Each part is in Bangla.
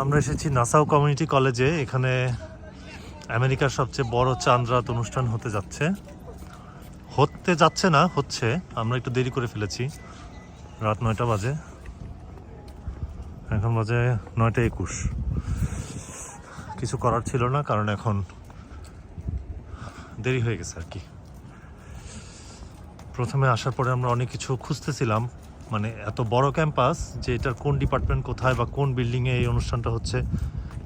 আমরা এসেছি নাসাউ কমিউনিটি কলেজে। এখানে আমেরিকার সবচেয়ে বড় চাঁদ রাত অনুষ্ঠান হতে যাচ্ছে না, হচ্ছে। আমরা একটু দেরি করে ফেলেছি, রাত 9টা বাজে, এখন বাজে 9টা 21। কিছু করার ছিল না, কারণ এখন দেরি হয়ে গেছে আর কি। প্রথমে আসার পরে আমরা অনেক কিছু খুঁজতেছিলাম, মানে এত বড় ক্যাম্পাস যে এটার কোন ডিপার্টমেন্ট কোথায় বা কোন বিল্ডিংয়ে এই অনুষ্ঠানটা হচ্ছে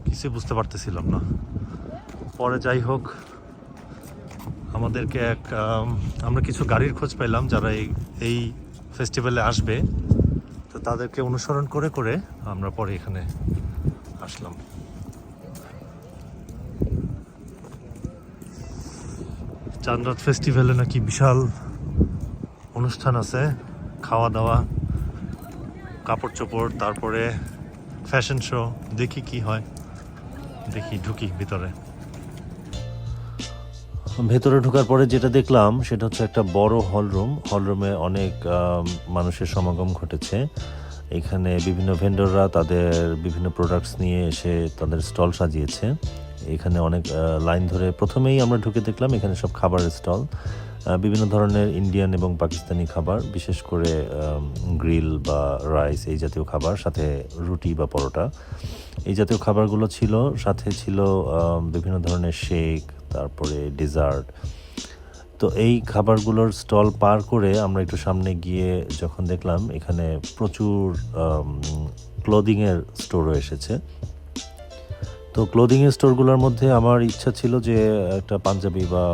কিছু বুঝতে পারতেছিলাম না। পরে যাই হোক, আমাদেরকে আমরা কিছু গাড়ির খোঁজ পেলাম যারা এই ফেস্টিভ্যালে আসবে, তো তাদেরকে অনুসরণ করে করে আমরা পরে এখানে আসলাম। চাঁদ রাত ফেস্টিভ্যালে নাকি বিশাল অনুষ্ঠান আছে, খাওয়া দাওয়া, কাপড় চোপড়, তারপরে ফ্যাশন শো। দেখি কি হয়, ঢুকি ভিতরে। ভেতরে ঢোকার পরে যেটা দেখলাম সেটা হচ্ছে একটা বড় হলরুমে অনেক মানুষের সমাগম ঘটেছে। এখানে বিভিন্ন ভেন্ডররা তাদের বিভিন্ন প্রোডাক্টস নিয়ে এসে তাদের স্টল সাজিয়েছে। এখানে অনেক লাইন ধরে প্রথমেই আমরা ঢুকে দেখলাম এখানে সব খাবারের স্টল, বিভিন্ন ধরনের ইন্ডিয়ান এবং পাকিস্তানি খাবার, বিশেষ করে গ্রিল বা রাইস এই জাতীয় খাবার, সাথে রুটি বা পরোটা এই জাতীয় খাবারগুলো ছিল। সাথে ছিল বিভিন্ন ধরনের শেক, তারপরে ডেজার্ট। তো এই খাবারগুলোর স্টল পার করে আমরা একটু সামনে গিয়ে যখন দেখলাম এখানে প্রচুর ক্লোদিংয়ের স্টোরও এসেছে। তো ক্লোদিংয়ের স্টোরগুলোর মধ্যে আমার ইচ্ছা ছিল যে একটা পাঞ্জাবি বা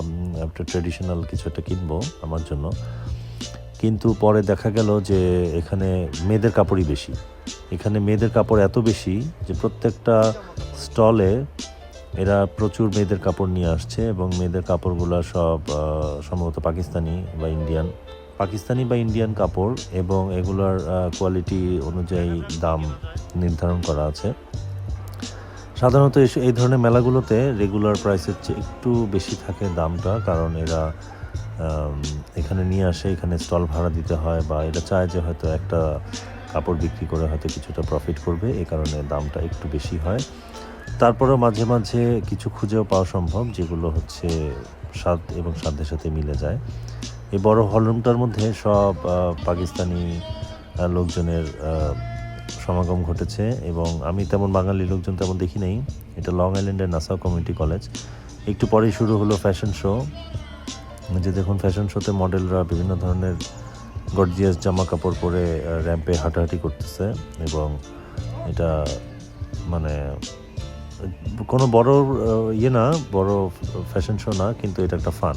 একটা ট্রেডিশনাল কিছু একটা কিনবো আমার জন্য, কিন্তু পরে দেখা গেল যে এখানে মেয়েদের কাপড়ই বেশি। এখানে মেয়েদের কাপড় এত বেশি যে প্রত্যেকটা স্টলে এরা প্রচুর মেয়েদের কাপড় নিয়ে আসছে, এবং মেয়েদের কাপড়গুলো সব সম্ভবত পাকিস্তানি বা ইন্ডিয়ান কাপড়, এবং এগুলোর কোয়ালিটি অনুযায়ী দাম নির্ধারণ করা আছে। সাধারণত এই ধরনের মেলাগুলোতে রেগুলার প্রাইসের চেয়ে একটু বেশি থাকে দামটা, কারণ এরা এখানে নিয়ে আসে, এখানে স্টল ভাড়া দিতে হয়, বা এরা চায় যে হয়তো একটা কাপড় বিক্রি করে হয়তো কিছুটা প্রফিট করবে, এই কারণে দামটা একটু বেশি হয়। তারপরেও মাঝে মাঝে কিছু খুঁজেও পাওয়া সম্ভব যেগুলো হচ্ছে স্বাদ এবং সাধ্যের সাথে মিলে যায়। এই বড় হলরুমটার মধ্যে সব পাকিস্তানি লোকজনের সমাগম ঘটেছে, এবং আমি তেমন বাঙালি লোকজন তেমন দেখি নাই। এটা লং আইল্যান্ডের নাসাউ কমিউনিটি কলেজ। একটু পরেই শুরু হলো ফ্যাশন শো। যে দেখুন, ফ্যাশন শোতে মডেলরা বিভিন্ন ধরনের গর্জিয়াস জামা কাপড় পরে র্যাম্পে হাঁটাহাঁটি করতেছে, এবং এটা মানে কোনো বড় বড় ফ্যাশন শো না, কিন্তু এটা একটা ফান।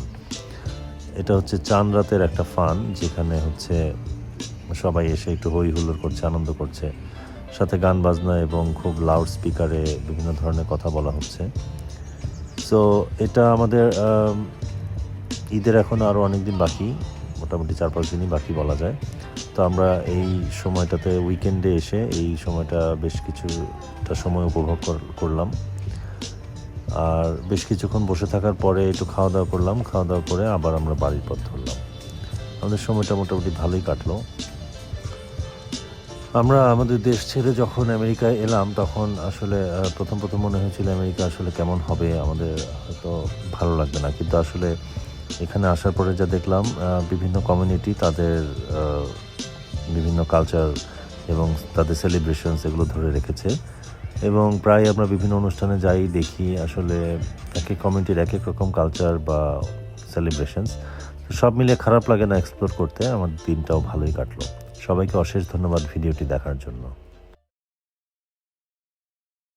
এটা হচ্ছে চাঁদ রাতের একটা ফান, যেখানে হচ্ছে সবাই এসে একটু হই হুল্লোড় করছে, আনন্দ করছে, সাথে গান বাজনা এবং খুব লাউড স্পিকারে বিভিন্ন ধরনের কথা বলা হচ্ছে। সো এটা আমাদের ঈদের এখন আরও অনেক দিন বাকি, মোটামুটি 4-5 দিনই বাকি বলা যায়। তো আমরা এই সময়টাতে উইকেন্ডে এসে এই সময়টা বেশ কিছুটা সময় উপভোগ করলাম, আর বেশ কিছুক্ষণ বসে থাকার পরে একটু খাওয়া দাওয়া করলাম। খাওয়া দাওয়া করে আবার আমরা বাড়ির পথ ধরলাম। আমাদের সময়টা মোটামুটি ভালোই কাটলো। আমরা আমাদের দেশ ছেড়ে যখন আমেরিকায় এলাম, তখন আসলে প্রথম মনে হয়েছিল আমেরিকা আসলে কেমন হবে, আমাদের হয়তো ভালো লাগবে না, কিন্তু আসলে এখানে আসার পরে যা দেখলাম, বিভিন্ন কমিউনিটি তাদের বিভিন্ন কালচার এবং তাদের সেলিব্রেশনস এগুলো ধরে রেখেছে, এবং প্রায় আমরা বিভিন্ন অনুষ্ঠানে যাই, দেখি আসলে এক এক কমিউনিটির এক এক রকম কালচার বা সেলিব্রেশনস। সব মিলিয়ে খারাপ লাগে না এক্সপ্লোর করতে। আমার দিনটাও ভালোই কাটলো। সবাইকে অশেষ ধন্যবাদ ভিডিওটি দেখার জন্য।